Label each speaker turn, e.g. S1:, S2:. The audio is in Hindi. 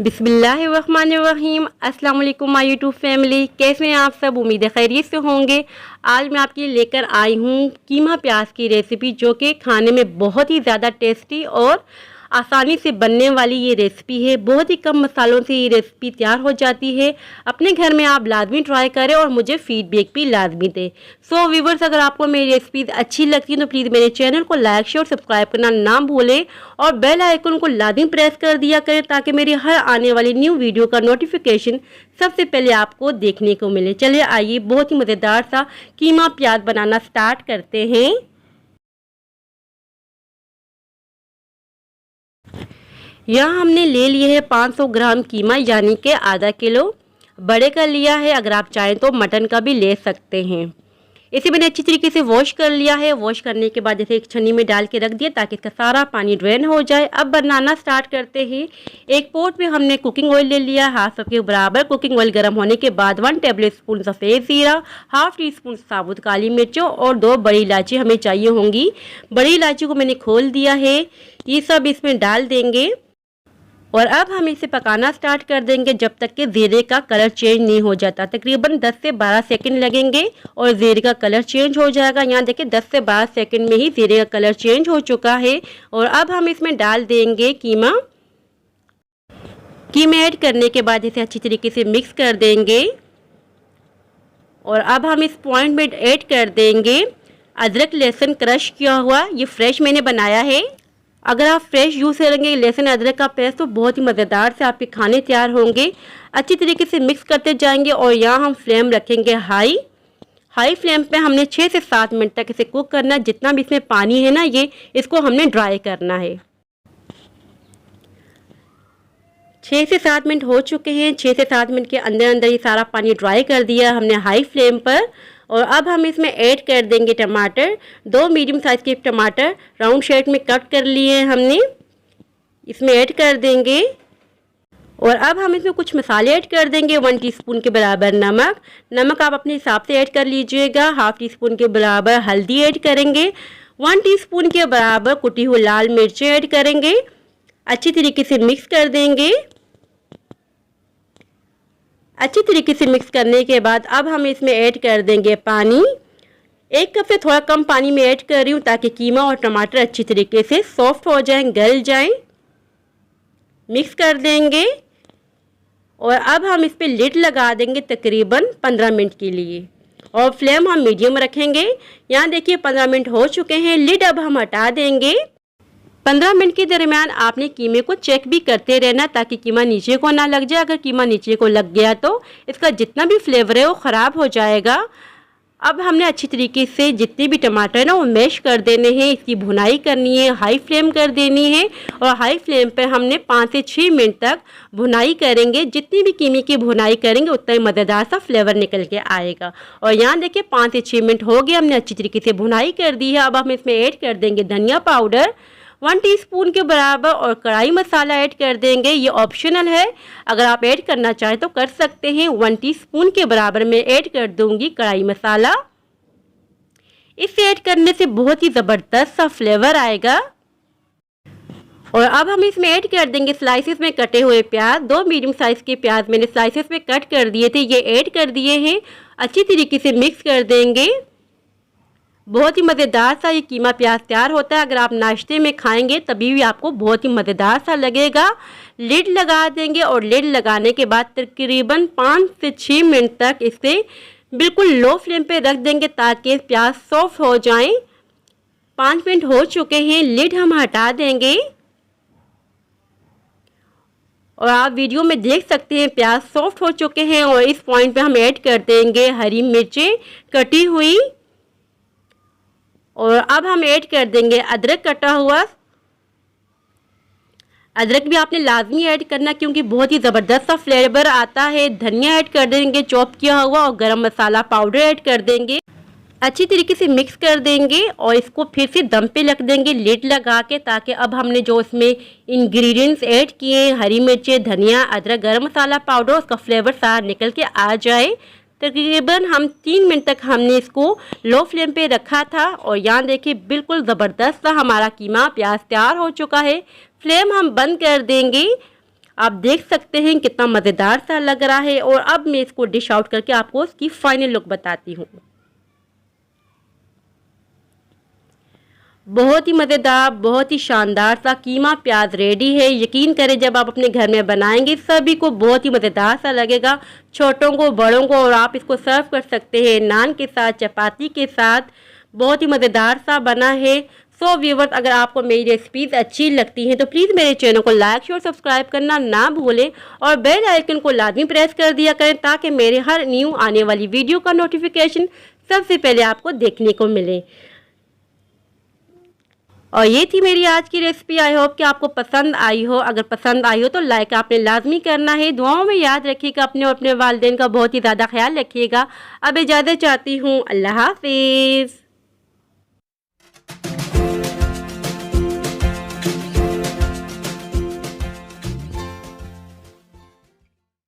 S1: बिस्मिल्लाहिर्रहमानिर्रहीम। अस्सलाम वालेकुम माय यूट्यूब फैमिली, कैसे हैं आप सब? उम्मीद है खैरियत से होंगे। आज मैं आपके लिए लेकर आई हूँ कीमा प्याज की रेसिपी, जो कि खाने में बहुत ही ज़्यादा टेस्टी और आसानी से बनने वाली ये रेसिपी है। बहुत ही कम मसालों से ये रेसिपी तैयार हो जाती है। अपने घर में आप लाजमी ट्राई करें और मुझे फीडबैक भी लाजमी दें। सो व्यूवर्स, अगर आपको मेरी रेसिपीज अच्छी लगती है तो प्लीज़ मेरे चैनल को लाइक शेयर और सब्सक्राइब करना ना भूलें और बेल आइकन को लाजमी प्रेस कर दिया करें, ताकि मेरी हर आने वाली न्यू वीडियो का नोटिफिकेशन सबसे पहले आपको देखने को मिले। चलिए आइए बहुत ही मज़ेदार सा कीमा प्याज बनाना स्टार्ट करते हैं। यहाँ हमने ले लिए है 500 ग्राम कीमा, यानी कि आधा किलो। बड़े का लिया है, अगर आप चाहें तो मटन का भी ले सकते हैं। इसे मैंने अच्छी तरीके से वॉश कर लिया है। वॉश करने के बाद इसे एक छन्नी में डाल के रख दिया ताकि इसका सारा पानी ड्रेन हो जाए। अब बनाना स्टार्ट करते हैं। एक पोट में हमने कुकिंग ऑयल ले लिया, हाफ कप के बराबर। कुकिंग ऑयल गर्म होने के बाद 1 टेबल स्पून सफ़ेद ज़ीरा, हाफ टी स्पून साबुत काली मिर्चों और 2 बड़ी इलायची हमें चाहिए होंगी। बड़ी इलायची को मैंने खोल दिया है। ये सब इसमें डाल देंगे और अब हम इसे पकाना स्टार्ट कर देंगे जब तक कि ज़ीरे का कलर चेंज नहीं हो जाता। तकरीबन 10 से 12 सेकंड लगेंगे और ज़ीरे का कलर चेंज हो जाएगा। यहाँ देखिए 10 से 12 सेकंड में ही ज़ीरे का कलर चेंज हो चुका है। और अब हम इसमें डाल देंगे कीमा ऐड करने के बाद इसे अच्छी तरीके से मिक्स कर देंगे। और अब हम इस पॉइंट में ऐड कर देंगे अदरक लहसुन क्रश किया हुआ। ये फ्रेश मैंने बनाया है। अगर आप फ्रेश यूज़ करेंगे लहसुन अदरक का पेस्ट तो बहुत ही मज़ेदार से आपके खाने तैयार होंगे। अच्छी तरीके से मिक्स करते जाएंगे और यहाँ हम फ्लेम रखेंगे हाई फ्लेम पे। हमने 6 से 7 मिनट तक इसे कुक करना है। जितना भी इसमें पानी है ना, ये इसको हमने ड्राई करना है। 6 से 7 मिनट हो चुके हैं। 6 से 7 मिनट के अंदर अंदर ये सारा पानी ड्राई कर दिया हमने हाई फ्लेम पर। और अब हम इसमें ऐड कर देंगे टमाटर। 2 मीडियम साइज़ के टमाटर राउंड शेप में कट कर लिए हैं हमने, इसमें ऐड कर देंगे। और अब हम इसमें कुछ मसाले ऐड कर देंगे। 1 टीस्पून के बराबर नमक आप अपने हिसाब से ऐड कर लीजिएगा। हाफ टी स्पून के बराबर हल्दी ऐड करेंगे। 1 टीस्पून के बराबर कुटी हुई लाल मिर्चें ऐड करेंगे। अच्छी तरीके से मिक्स कर देंगे। अच्छी तरीके से मिक्स करने के बाद अब हम इसमें ऐड कर देंगे पानी। 1 कप से थोड़ा कम पानी में ऐड कर रही हूँ ताकि कीमा और टमाटर अच्छी तरीके से सॉफ्ट हो जाएं, गल जाएं। मिक्स कर देंगे और अब हम इस पर लिड लगा देंगे तकरीबन 15 मिनट के लिए और फ्लेम हम मीडियम रखेंगे। यहाँ देखिए 15 मिनट हो चुके हैं। लिड अब हम हटा देंगे। 15 मिनट के दरमियान आपने कीमे को चेक भी करते रहना ताकि कीमा नीचे को ना लग जाए। अगर कीमा नीचे को लग गया तो इसका जितना भी फ्लेवर है वो ख़राब हो जाएगा। अब हमने अच्छी तरीके से जितने भी टमाटर है ना वो मैश कर देने हैं। इसकी भुनाई करनी है, हाई फ्लेम कर देनी है और हाई फ्लेम पे हमने 5 से 6 मिनट तक भुनाई करेंगे। जितनी भी कीमे की भुनाई करेंगे उतना ही मज़ेदार सा फ्लेवर निकल के आएगा। और यहाँ देखिए 5 से 6 मिनट हो गए, हमने अच्छी तरीके से भुनाई कर दी है। अब हम इसमें ऐड कर देंगे धनिया पाउडर 1 टीस्पून के बराबर और कढ़ाई मसाला ऐड कर देंगे। ये ऑप्शनल है, अगर आप ऐड करना चाहें तो कर सकते हैं। 1 टीस्पून के बराबर में ऐड कर दूंगी कढ़ाई मसाला। इसे ऐड करने से बहुत ही ज़बरदस्त सा फ्लेवर आएगा। और अब हम इसमें ऐड कर देंगे स्लाइसेस में कटे हुए प्याज। 2 मीडियम साइज़ के प्याज मैंने स्लाइसेस में कट कर दिए थे, ये ऐड कर दिए हैं। अच्छी तरीके से मिक्स कर देंगे। बहुत ही मज़ेदार सा ये कीमा प्याज तैयार होता है। अगर आप नाश्ते में खाएंगे तभी भी आपको बहुत ही मज़ेदार सा लगेगा। लिड लगा देंगे और लिड लगाने के बाद तकरीबन 5 से 6 मिनट तक इसे बिल्कुल लो फ्लेम पे रख देंगे ताकि प्याज सॉफ्ट हो जाएं। 5 मिनट हो चुके हैं, लिड हम हटा देंगे। और आप वीडियो में देख सकते हैं प्याज सॉफ्ट हो चुके हैं। और इस पॉइंट पे हम ऐड कर देंगे हरी मिर्चें कटी हुई। और अब हम ऐड कर देंगे अदरक कटा हुआ। अदरक भी आपने लाजमी ऐड करना क्योंकि बहुत ही ज़बरदस्त सा फ्लेवर आता है। धनिया ऐड कर देंगे चॉप किया हुआ और गरम मसाला पाउडर ऐड कर देंगे। अच्छी तरीके से मिक्स कर देंगे और इसको फिर से दम पे रख देंगे लिड लगा के, ताकि अब हमने जो इसमें इंग्रेडिएंट्स ऐड किए हरी मिर्चें, धनिया, अदरक, गरम मसाला पाउडर, उसका फ्लेवर सारा निकल के आ जाए। तकरीबन हम 3 मिनट तक हमने इसको लो फ्लेम पे रखा था। और यहाँ देखिए बिल्कुल ज़बरदस्त सा हमारा कीमा प्याज तैयार हो चुका है। फ्लेम हम बंद कर देंगे। आप देख सकते हैं कितना मज़ेदार सा लग रहा है। और अब मैं इसको डिश आउट करके आपको उसकी फाइनल लुक बताती हूँ। बहुत ही मज़ेदार, बहुत ही शानदार सा कीमा प्याज रेडी है। यकीन करें जब आप अपने घर में बनाएंगे सभी को बहुत ही मज़ेदार सा लगेगा, छोटों को बड़ों को। और आप इसको सर्व कर सकते हैं नान के साथ, चपाती के साथ। बहुत ही मज़ेदार सा बना है। सो व्यूवर्स, अगर आपको मेरी रेसिपीज़ अच्छी लगती हैं तो प्लीज़ मेरे चैनल को लाइक शेयर सब्सक्राइब करना ना भूलें और बेल आइकन को लाजमी प्रेस कर दिया करें ताकि मेरे हर न्यू आने वाली वीडियो का नोटिफिकेशन सबसे पहले आपको देखने को मिले। और ये थी मेरी आज की रेसिपी। आई होप कि आपको पसंद आई हो। अगर पसंद आई हो तो लाइक आपने लाजमी करना है। दुआओं में याद रखिएगा, अपने और अपने वालिदैन का बहुत ही ज़्यादा ख्याल रखिएगा। अब इजाज़त चाहती हूँ। अल्लाह हाफिज़।